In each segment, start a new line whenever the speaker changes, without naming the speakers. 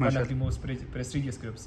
one of the most prestigious groups।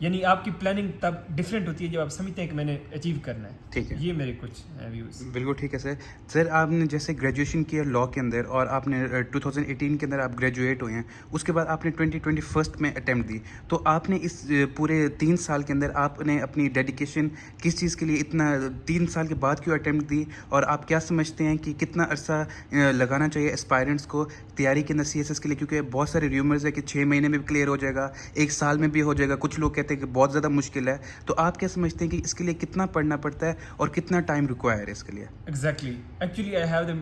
یعنی آپ کی پلاننگ تب ڈفرینٹ ہوتی ہے جب آپ سمجھتے ہیں کہ میں نے اچیو کرنا ہے.
ٹھیک ہے,
یہ میرے کچھ ویوز.
بالکل ٹھیک ہے سر. سر آپ نے جیسے گریجویشن کیا لا کے اندر اور آپ نے 2018 کے اندر آپ گریجویٹ ہوئے ہیں, اس کے بعد آپ نے 2021 میں اٹیمپٹ دی, تو آپ نے اس پورے 3 سال کے اندر آپ نے اپنی ڈیڈیکیشن کس چیز کے لیے اتنا 3 سال کے بعد کیوں اٹیمپٹ دی, اور آپ کیا سمجھتے ہیں کہ کتنا عرصہ لگانا چاہیے اسپائرنٹس کو تیاری کے اندر سی ایس ایس کے لیے, کیونکہ بہت سارے ریومرز ہے کہ 6 مہینے میں بھی کلیئر ہو جائے گا, 1 سال میں بھی ہو جائے گا, کچھ لوگ کہتے ہیں کہ بہت زیادہ مشکل ہے, تو آپ کیا سمجھتے ہیں کہ اس کے لیے کتنا پڑھنا پڑتا ہے اور کتنا ٹائم ریکوائر ہے اس کے لیے؟
ایگزیکٹلی, ایکچولی آئی ہیو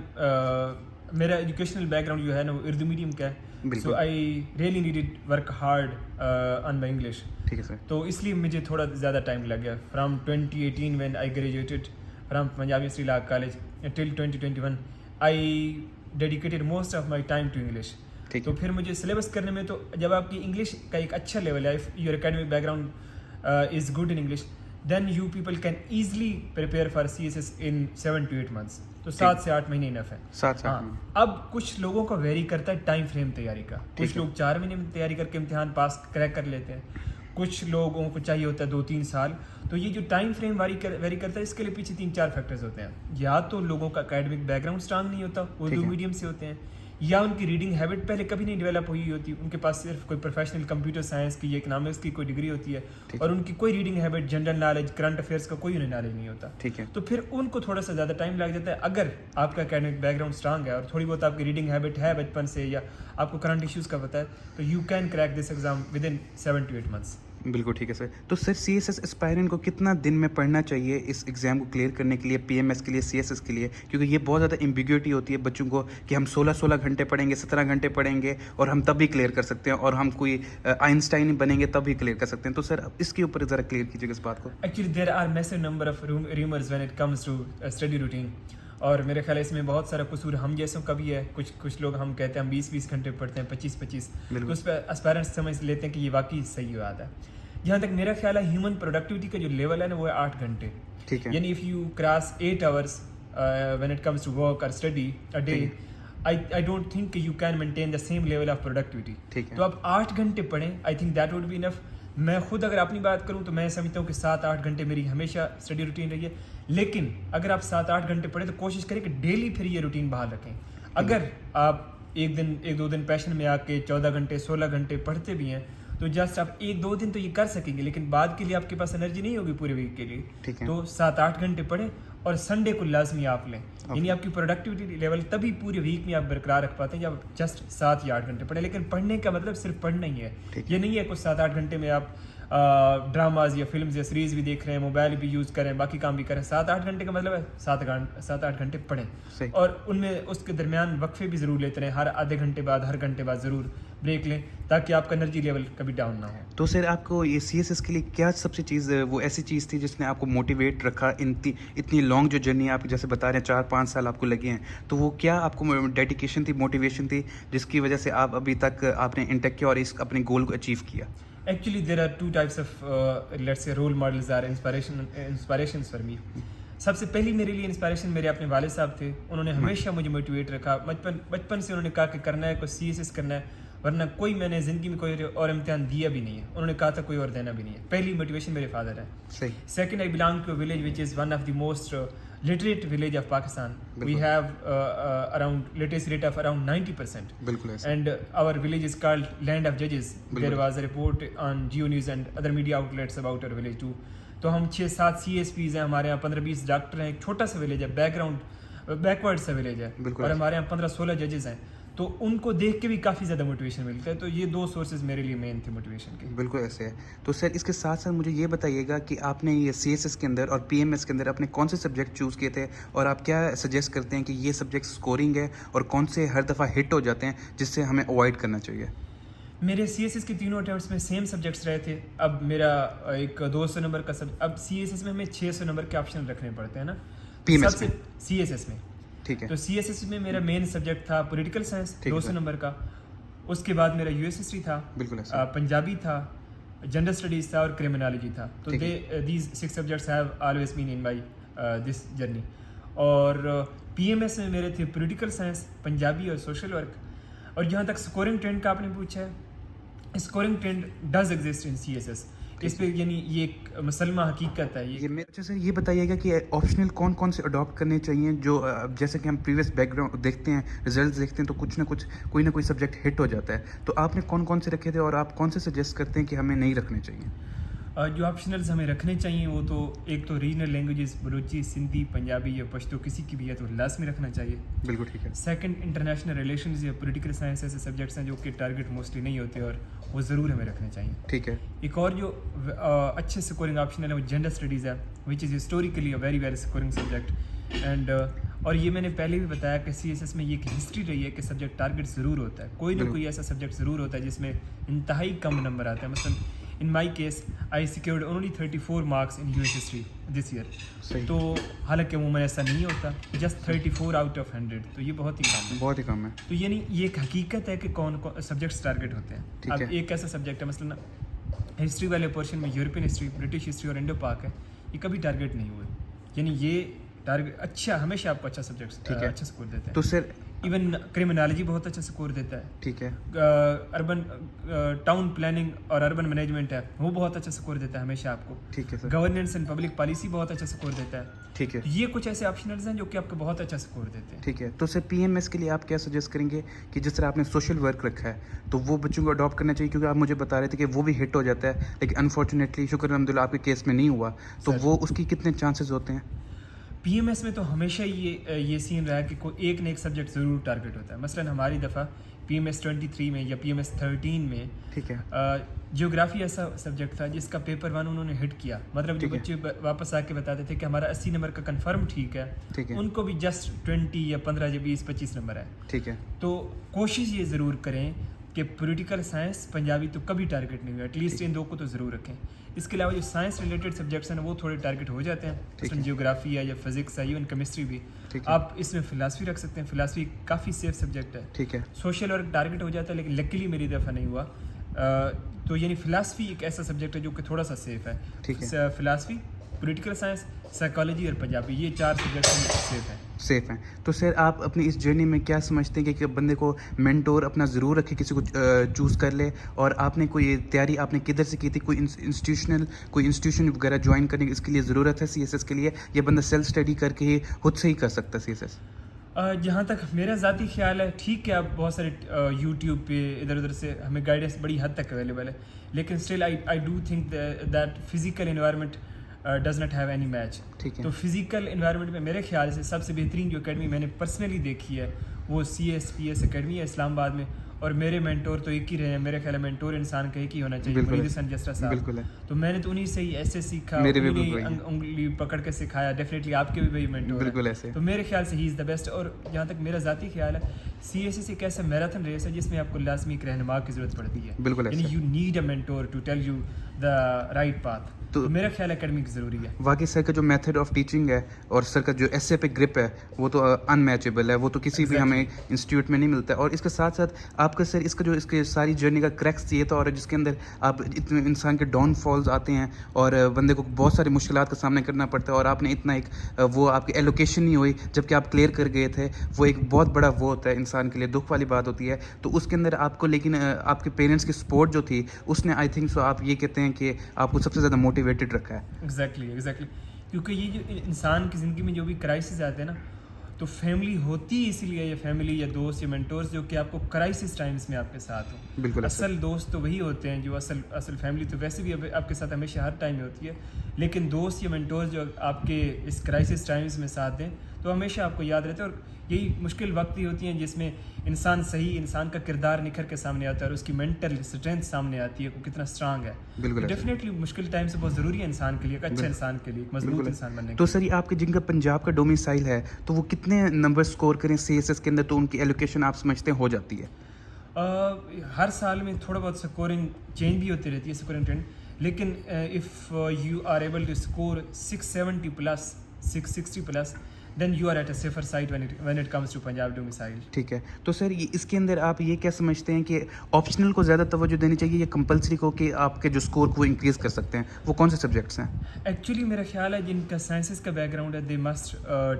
میرا ایجوکیشنل بیک گراؤنڈ جو ہے نا وہ اردو میڈیم کا ہے, so I really needed work hard on my English.
ٹھیک ہے سر.
تو اس لیے مجھے تھوڑا زیادہ ٹائم لگ گیا. From 2018 when I graduated from Punjab University Law College till 2021 I dedicated most of my time to English. تو پھر مجھے سلیبس کرنے میں, تو جب آپ کی انگلش کا ایک اچھا لیول ہے, your academic background is good in English, then you people can easily prepare for C S S in 7 to 8 months. تو 7 سے 8 مہینے انف ہے.
7 سے 8 مہینے.
اب کچھ لوگوں کا ویری کرتا ہے ٹائم فریم تیاری کا. کچھ لوگ 4 مہینے میں تیاری کر کے امتحان پاس کریک کر لیتے ہیں, کچھ لوگوں کو چاہیے ہوتا ہے 2-3 سال. تو یہ جو ٹائم فریم ویری کرتا ہے, اس کے لیے پیچھے 3-4 فیکٹرز ہوتے ہیں. یا تو لوگوں کا اکیڈمک بیک گراؤنڈ اسٹرانگ نہیں ہوتا, اردو میڈیم سے ہوتے ہیں, یا ان کی ریڈنگ ہیبٹ پہلے کبھی نہیں ڈیولپ ہوئی ہوتی, ان کے پاس صرف کوئی پروفیشنل کمپیوٹر سائنس کی یا اکنامکس کی کوئی ڈگری ہوتی ہے, اور ان کی کوئی reading habit, general knowledge, current affairs کا کوئی انہیں نالج نہیں ہوتا.
ٹھیک ہے.
تو پھر ان کو تھوڑا سا زیادہ ٹائم لگ جاتا ہے. اگر آپ کا اکیڈمک بیک گراؤنڈ اسٹرانگ ہے اور تھوڑی بہت آپ کی ریڈنگ ہیبٹ ہے بچپن سے, یا آپ کو کرنٹ ایشوز کا پتہ ہے, تو you can crack this exam within 7 to 8 months.
بالکل ٹھیک ہے سر. تو سر سی ایس ایس اسپائرنٹ کو کتنا دن میں پڑھنا چاہیے اس ایگزام کو کلیئر کرنے کے لیے, پی ایم ایس کے لیے, سی ایس ایس کے لیے, کیونکہ یہ بہت زیادہ ایمبیگوٹی ہوتی ہے بچوں کو کہ ہم 16 گھنٹے پڑھیں گے, 17 گھنٹے پڑھیں گے اور ہم تب بھی کلیئر کر سکتے ہیں, اور ہم کوئی آئنسٹائن بنیں گے تب بھی کلیئر کر سکتے ہیں. تو سر اس کے اوپر ذرا کلیئر کیجیے اس بات کو.
Actually there are massive number of rumours when it comes to study routine, اور میرے خیال ہے اس میں بہت سارا قصور ہم جیسوں کا بھی ہے. کچھ لوگ ہم کہتے ہیں ہم 20 گھنٹے پڑھتے ہیں, 25. تو اس پہ اسپائرنٹس سمجھ لیتے ہیں کہ یہ واقعی صحیح بات ہے. جہاں تک میرا خیال ہے ہیومن پروڈکٹیوٹی کا جو لیول ہے نا وہ ہے 8 گھنٹے.
ٹھیک ہے.
یعنی if you cross 8 hours when it comes to work or study a day, I don't think you can maintain the same level of productivity. تو آپ 8 گھنٹے پڑھیں, I think that would be enough. میں خود اگر اپنی بات کروں تو میں سمجھتا ہوں کہ 7-8 گھنٹے میری ہمیشہ اسٹڈی روٹین رہی ہے. لیکن اگر آپ 7-8 گھنٹے پڑھیں تو کوشش کریں کہ ڈیلی پھر یہ روٹین بحال رکھیں. اگر آپ 1-2 دن پیشن میں آ کے 14 گھنٹے 16 گھنٹے پڑھتے بھی ہیں, تو جسٹ آپ 1-2 دن تو یہ کر سکیں گے, لیکن بعد کے لیے آپ کے پاس انرجی نہیں ہوگی پورے ویک کے لیے. تو 7-8 گھنٹے پڑھیں, اور سنڈے کو لازمی آپ لیں. یعنی آپ کی پروڈکٹیوٹی لیول تبھی پورے ویک میں آپ برقرار رکھ پاتے ہیں جب آپ جسٹ 7 یا 8 گھنٹے پڑھیں. لیکن پڑھنے کا مطلب صرف پڑھنا ہی ہے. یہ نہیں ہے کچھ 7-8 گھنٹے میں آپ ڈراماز یا فلمز یا سیریز بھی دیکھ رہے ہیں, موبائل بھی یوز کریں, باقی کام بھی کریں. 7-8 گھنٹے کا مطلب ہے 7-8 گھنٹے پڑھیں, اور ان میں اس کے درمیان وقفے بھی ضرور لیتے رہیں. ہر آدھے گھنٹے بعد, ہر گھنٹے بعد ضرور بریک لیں, تاکہ آپ کا انرجی لیول کبھی ڈاؤن نہ ہو.
تو سر آپ کو یہ سی ایس ایس کے لیے کیا سب سے چیز, وہ ایسی چیز تھی جس نے آپ کو موٹیویٹ رکھا اتنی لانگ جو جرنی آپ جیسے بتا رہے ہیں 4-5 سال آپ کو لگے ہیں, تو وہ کیا آپ کو ڈیڈیکیشن تھی, موٹیویشن تھی, جس کی وجہ سے آپ ابھی تک آپ نے انٹیک کیا اور اس اپنے گول کو اچیو کیا؟
Actually, there are 2 types of, let's say, role models are inspirations for me. سب سے پہلی میرے لیے انسپائریشن میرے اپنے والد صاحب تھے. انہوں نے ہمیشہ مجھے موٹیویٹ رکھا. بچپن سے انہوں نے کہا کہ کرنا ہے, کوئی سی ایس ایس کرنا ہے, ورنہ کوئی میں نے زندگی میں کوئی اور امتحان دیا بھی نہیں ہے. انہوں نے کہا تھا کوئی اور دینا بھی نہیں ہے. پہلی موٹیویشن میرے فادر ہے. Second, I belong to a village which is one of the most literate village of Pakistan. We have around literacy rate of around 90%. And our village is called Land of Judges. There was a report on Geo News and other media outlets about our village too. تو ہم 6-7 CSPs ہیں, ہمارے یہاں 15-20 doctor ہیں. ایک چھوٹا سا village ہے, بیکورڈ سا ولیج ہے, اور ہمارے یہاں 15-16 ججز ہیں. تو ان کو دیکھ کے بھی کافی زیادہ موٹیویشن ملتا ہے. تو یہ 2 سورسز میرے لیے مین تھے موٹیویشن کے.
بالکل ایسے ہے. تو سر اس کے ساتھ ساتھ مجھے یہ بتائیے گا کہ آپ نے یہ سی ایس ایس کے اندر اور پی ایم ایس کے اندر اپنے کون سے سبجیکٹ چوز کیے تھے, اور آپ کیا سجیسٹ کرتے ہیں کہ یہ سبجیکٹ اسکورنگ ہے, اور کون سے ہر دفعہ ہٹ ہو جاتے ہیں جس سے ہمیں اوائڈ کرنا چاہیے؟
میرے سی ایس ایس کے تینوں اٹیمپٹس میں سیم سبجیکٹس رہے تھے. اب میرا ایک 200 نمبر کا اب سی ایس ایس میں ہمیں 600 نمبر کے آپشن رکھنے پڑتے ہیں نا, سب سے سی ایس ایس میں. ٹھیک ہے. تو سی ایس ایس میں میرا مین سبجیکٹ تھا پولیٹیکل سائنس 200 نمبر کا. اس کے بعد میرا یو ایس ہسٹری تھا, پنجابی تھا, جنرل اسٹڈیز تھا, اور کرمنالوجی تھا. تو these 6 subjects have always been in my this journey. اور پی ایم ایس میں میرے تھے پولیٹیکل سائنس, پنجابی اور سوشل ورک. اور جہاں تک اسکورنگ ٹرینڈ کا آپ نے پوچھا ہے, scoring trend does exist in C S S. اس پہ یعنی یہ ایک مسلمہ حقیقت ہے یہ.
اچھا سر یہ بتائیے گا کہ آپشنل کون کون سے اڈاپٹ کرنے چاہیے جو جیسے کہ ہم پریویس بیک گراؤنڈ دیکھتے ہیں ریزلٹس دیکھتے ہیں تو کچھ نہ کچھ کوئی نہ کوئی سبجیکٹ ہٹ ہو جاتا ہے, تو آپ نے کون کون سے رکھے تھے اور آپ کون سے سجیسٹ کرتے ہیں کہ ہمیں نہیں رکھنے چاہیے؟
جو آپشنلز ہمیں رکھنے چاہیے وہ تو ایک تو ریجنل لینگویجز بلوچی, سندھی, پنجابی یا پشتو کسی کی بھی ہے تو لازمی رکھنا چاہیے.
بالکل ٹھیک ہے.
سیکنڈ انٹرنیشنل ریلیشنز یا پولیٹیکل سائنس ایسے سبجیکٹس ہیں جو کہ ٹارگیٹ موسٹلی نہیں ہوتے اور وہ ضرور ہمیں رکھنے چاہیے.
ٹھیک ہے.
ایک اور جو اچھے سکورنگ آپشنل ہے وہ جینڈر اسٹڈیز ہے which is historically a very very scoring subject. And اور یہ میں نے پہلے بھی بتایا کہ سی ایس ایس میں یہ ایک ہسٹری رہی ہے کہ سبجیکٹ ٹارگیٹ ضرور ہوتا ہے, کوئی نہ کوئی ایسا سبجیکٹ ضرور ہوتا ہے جس میں انتہائی کم نمبر آتے ہیں. مثلاً in my case I secured only 34 marks in US history this year. تو حالانکہ عموماً ایسا نہیں ہوتا, just 34 out of 100, تو یہ بہت ہی کم ہے,
بہت ہی کم ہے.
تو یعنی یہ ایک حقیقت ہے کہ کون کون سبجیکٹس ٹارگیٹ ہوتے ہیں. اب ایک ایسا سبجیکٹ ہے مثلاً ہسٹری والے پورشن میں یورپین ہسٹری, برٹش ہسٹری اور انڈو پاک ہے, یہ کبھی ٹارگیٹ نہیں ہوئے, یعنی یہ ٹارگیٹ اچھا ہمیشہ آپ کو اچھا سبجیکٹ اچھا اسکور دیتا ہے.
تو سر
ایون کرمنالوجی بہت اچھا اسکور دیتا ہے.
ٹھیک ہے.
اربن ٹاؤن پلاننگ اور اربن مینجمنٹ ہے وہ بہت اچھا اسکور دیتا ہے ہمیشہ آپ کو.
ٹھیک ہے سر.
گورننس اینڈ پبلک پالیسی بہت اچھا اسکور دیتا ہے.
ٹھیک ہے.
یہ کچھ ایسے آپشنلز ہیں جو کہ آپ کو بہت اچھا اسکور دیتے ہیں.
ٹھیک ہے. تو سر پی ایم ایس کے لیے آپ کیا سجیسٹ کریں گے کہ جس طرح آپ نے سوشل ورک رکھا ہے تو وہ بچوں کو اڈاپٹ کرنا چاہیے, کیونکہ آپ مجھے بتا رہے تھے کہ وہ بھی ہٹ ہو جاتا ہے لیکن انفارچونیٹلی شکر الحمد للہ آپ کے کیس میں نہیں ہوا, تو وہ اس کی کتنے چانسز ہوتے ہیں؟
پی ایم ایس میں تو ہمیشہ یہ سین رہا ہے کہ کوئی ایک نہ ایک سبجیکٹ ضرور ٹارگیٹ ہوتا ہے. مثلاً ہماری دفعہ پی ایم ایس 23 میں یا پی ایم ایس 13 میں
ٹھیک ہے
جیوگرافی ایسا سبجیکٹ تھا جس کا پیپر 1 انہوں نے ہٹ کیا. مطلب جو بچے واپس آ کے بتاتے تھے کہ ہمارا 80 نمبر کا کنفرم ٹھیک ہے, ان کو بھی جسٹ 20 یا 15 یا 20 25 نمبر ہے.
ٹھیک ہے.
تو کوشش یہ ضرور کریں کہ پولیٹیکل سائنس پنجابی تو کبھی ٹارگیٹ نہیں ہوا, ایٹ لیسٹ ان دو کو تو ضرور رکھیں. اس کے علاوہ جو سائنس ریلیٹڈ سبجیکٹس ہیں وہ تھوڑے ٹارگیٹ ہو جاتے ہیں, مثلاً جیوگرافی ہے یا فزکس ہے, ایون کیمسٹری بھی. آپ اس میں فلاسفی رکھ سکتے ہیں, فلاسفی کافی سیف سبجیکٹ ہے.
ٹھیک ہے.
سوشل ورک ٹارگیٹ ہو جاتا ہے لیکن لکیلی میری دفعہ نہیں ہوا. تو یعنی فلاسفی ایک ایسا سبجیکٹ ہے جو کہ تھوڑا سا سیف ہے.
ٹھیک ہے.
فلاسفی, پولیٹیکل سائنس, سائیکالوجی اور پنجابی, یہ 4 سبجیکٹ
سیف ہیں. تو سر آپ اپنی اس جرنی میں کیا سمجھتے ہیں کہ بندے کو مینٹور اپنا ضرور رکھے, کسی کو چوز کر لے, اور آپ نے کوئی تیاری آپ نے کدھر سے کی تھی, کوئی انسٹیٹیوشن وغیرہ جوائن کرنے کی اس کے لیے ضرورت ہے سی ایس ایس کے لیے, یا بندہ سیلف اسٹڈی کر کے ہی خود سے ہی کر سکتا ہے سی ایس ایس؟
جہاں تک میرا ذاتی خیال ہے, ٹھیک ہے اب بہت سارے یوٹیوب پہ ادھر ادھر سے ہمیں گائیڈنس بڑی حد تک اویلیبل ہے, لیکن still I do think that physical environment does not have any match. تو فزیکل انوائرمنٹ میں میرے خیال سے سب سے بہترین جو اکیڈمی میں نے پرسنلی دیکھی ہے وہ C S P S academy ہے اسلام آباد میں, اور میرے مینٹور تو ایک ہی رہے ہیں. میرے خیال ہے مینٹور انسان کا ایک ہی ہونا چاہیے, مرید حسن جسرا صاحب. تو میں نے تو انہیں سے ہی ایسے سیکھا, انگلی پکڑ کے سکھایا. ڈیفینیٹلی آپ کے بھی وہی مینٹور ہیں, تو میرے خیال سے ہی از دا بیسٹ. اور جہاں تک میرا ذاتی خیال ہے سی ایس ایس ایک ایسا میراتھن ریس ہے جس میں آپ کو لازمی ایک رہنما کی ضرورت پڑتی ہے. یعنی you need a mentor to tell you the right path. تو میرا خیال اکیڈمک ضروری ہے.
واقعی سر کا جو میتھڈ آف ٹیچنگ ہے اور سر کا جو ایسے پہ گرپ ہے وہ تو ان میچیبل ہے, وہ تو کسی بھی ہمیں انسٹیٹیوٹ میں نہیں ملتا ہے. اور اس کے ساتھ ساتھ آپ کا سر اس کا جو اس کے ساری جرنی کا کریکس یہ تھا, اور جس کے اندر آپ اتنے انسان کے ڈاؤن فالز آتے ہیں اور بندے کو بہت ساری مشکلات کا سامنا کرنا پڑتا ہے, اور آپ نے اتنا ایک وہ آپ کی ایلوکیشن نہیں ہوئی جب کہ آپ کلیئر کر گئے تھے, وہ ایک بہت بڑا وہ ہوتا ہے انسان کے لیے, دکھ والی بات ہوتی ہے. تو اس کے اندر آپ کو لیکن آپ کے پیرنٹس کی سپورٹ جو تھی اس نے آئی تھنک سو آپ یہ کہتے ہیں کہ آپ کو سب سے زیادہ موٹیویٹڈ رکھا ہے.
ایگزیکٹلی کیونکہ یہ جو انسان کی زندگی میں جو بھی کرائسس آتے ہیں نا, تو فیملی ہوتی ہے اسی لیے, یا فیملی یا دوست یا مینٹورز جو کہ آپ کو کرائسس ٹائمس میں آپ کے ساتھ ہوں.
بالکل.
اصل دوست تو وہی ہوتے ہیں جو اصل فیملی تو ویسے بھی آپ کے ساتھ ہمیشہ ہر ٹائم میں ہوتی ہے, لیکن دوست یا مینٹورز جو آپ کے اس کرائسس ٹائمس میں ساتھ دیں تو ہمیشہ آپ کو یاد رہتے ہیں. اور یہی مشکل وقت ہی ہوتی ہیں جس میں انسان کا کردار نکھر کے سامنے آتا ہے, اور اس کی مینٹل اسٹرینتھ سامنے آتی ہے کہ کتنا اسٹرانگ ہے.
بالکل
ڈیفینیٹلی مشکل ٹائم سے بہت ضروری ہے انسان کے لیے, ایک اچھے انسان کے لیے, ایک مضبوط انسان بننے کے لیے.
تو سر یہ آپ کے جن کا پنجاب کا ڈومیسائل ہے تو وہ کتنے نمبر اسکور کریں سی ایس ایس کے اندر تو ان کی ایلوکیشن آپ سمجھتے ہیں ہو جاتی ہے؟
ہر سال میں تھوڑا بہت اسکورنگ چینج بھی ہوتی رہتی ہے, اسکورنگ ٹرینڈ, لیکن if you are able to score 670 plus 660 plus then you are at a safer side when it comes to Punjab domicile.
ٹھیک ہے. تو سر اس کے اندر آپ یہ کیا سمجھتے ہیں کہ آپشنل کو زیادہ توجہ دینی چاہیے یا کمپلسری کو کہ آپ کے جو اسکور کو انکریز کر سکتے ہیں, وہ کون سے سبجیکٹس ہیں؟
ایکچولی میرا خیال ہے جن کا سائنسز کا بیک گراؤنڈ ہے they must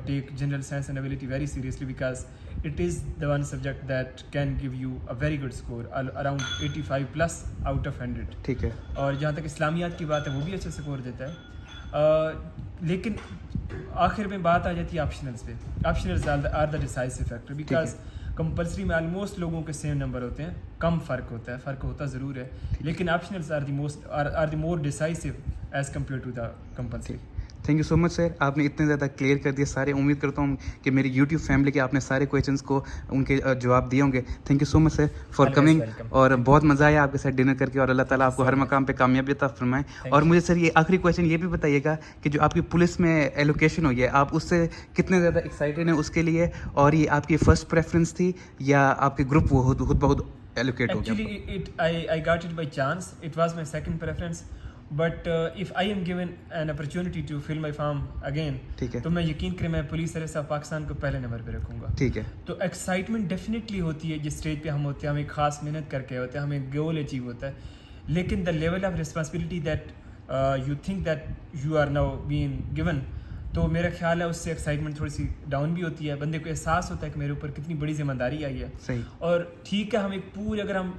take general science and ability very seriously because it is the one subject that can give you a very good score around 85 plus out of 100.
ٹھیک ہے.
اور جہاں تک اسلامیات کی بات ہے وہ بھی اچھا سکور دیتا ہے, لیکن آخر میں بات آ جاتی ہے آپشنلس پہ. Optionals are the decisive factor because compulsory میں آلموسٹ لوگوں کے سیم نمبر ہوتے ہیں, کم فرق ہوتا ہے, فرق ہوتا ضرور ہے, لیکن optionals are the more decisive as compare to the compulsory.
Thank you so much sir, آپ نے اتنے زیادہ کلیئر کر دیا سارے. امید کرتا ہوں کہ میری یوٹیوب فیملی کے آپ نے سارے کویشچنس کو ان کے جواب دیے ہوں گے. Thank you so much sir for coming, اور بہت مزہ آیا آپ کے ساتھ ڈنر کر کے, اور اللہ تعالیٰ آپ کو ہر مقام پہ کامیابی عطا فرمائے. اور مجھے سر یہ آخری کویشچن یہ بھی بتائیے گا کہ جو آپ کی پولیس میں ایلوکیشن ہوئی ہے, آپ اس سے کتنے زیادہ ایکسائٹیڈ ہیں اس کے لیے, اور یہ آپ کی فرسٹ پریفرنس تھی یا آپ کے گروپ وہ خود بخود ایلوکیٹ ہو گیا؟
Actually, I got it by chance. It was my second preference. But if I am given an opportunity to fill my form again, تو میں یقین کریں میں پولیس سروس آف پاکستان کو پہلے نمبر پہ رکھوں گا.
ٹھیک ہے. تو
ایکسائٹمنٹ ڈیفینیٹلی ہوتی ہے جس اسٹیج پہ ہم ہوتے ہیں, ہمیں خاص محنت کر کے ہوتے ہیں, ہمیں گول اچیو ہوتا ہے, لیکن the level of responsibility that you think that you are now been given, تو میرا خیال ہے اس سے ایکسائٹمنٹ تھوڑی سی ڈاؤن بھی ہوتی ہے. بندے کو احساس ہوتا ہے کہ میرے اوپر کتنی بڑی ذمہ داری آئی ہے.
صحیح.
اور ٹھیک ہے ہم ایک پورے اگر ہم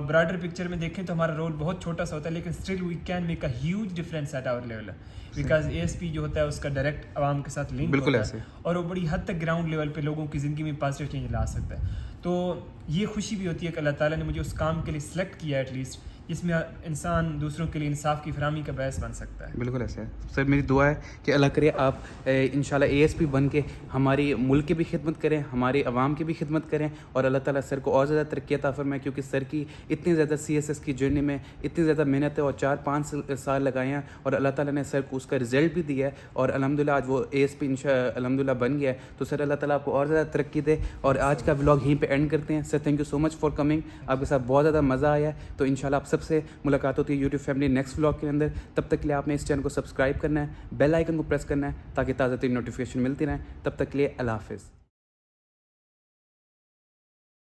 براڈر پکچر میں دیکھیں تو ہمارا رول بہت چھوٹا سا ہوتا ہے, لیکن still we can make a huge difference at our level, because A S P جو ہوتا ہے اس کا ڈائریکٹ عوام کے ساتھ لنک ہوتا ہے, اور وہ بڑی حد تک گراؤنڈ لیول پہ لوگوں کی زندگی میں پازیٹیو چینج لا سکتا ہے. تو یہ خوشی بھی ہوتی ہے کہ اللہ تعالیٰ نے مجھے اس کام کے لیے سلیکٹ کیا ایٹ لیسٹ, جس میں انسان دوسروں کے لیے انصاف کی فراہمی کا باعث بن سکتا ہے.
بالکل ایسا ہے سر. میری دعا ہے کہ اللہ کرے آپ انشاءاللہ اے ایس پی بن کے ہماری ملک کی بھی خدمت کریں, ہمارے عوام کی بھی خدمت کریں, اور اللہ تعالیٰ سر کو اور زیادہ ترقی عطا فرمائے, کیونکہ سر کی اتنی زیادہ سی ایس ایس کی جرنی میں اتنی زیادہ محنت ہے اور 4-5 سال لگائے ہیں, اور اللہ تعالیٰ نے سر کو اس کا رزلٹ بھی دیا ہے, اور الحمدللہ آج وہ اے ایس پی الحمدللہ بن گیا ہے. تو سر اللہ تعالیٰ آپ کو اور زیادہ ترقی دے, اور آج کا ولاگ یہیں پہ اینڈ کرتے ہیں. Sir thank you so much for coming, آپ کے ساتھ بہت زیادہ مزہ آیا ہے. تو انشاءاللہ آپ سب سے ملاقات ہوتی ہے یوٹیوب فیملی نیکسٹ ولاگ کے اندر. تب تک کے لیے آپ نے اس چینل کو سبسکرائب کرنا ہے, بیل آئیکن کو پریس کرنا ہے تاکہ تازہ ترین نوٹیفیکیشن ملتی رہیں. تب تک کے لیے اللہ حافظ.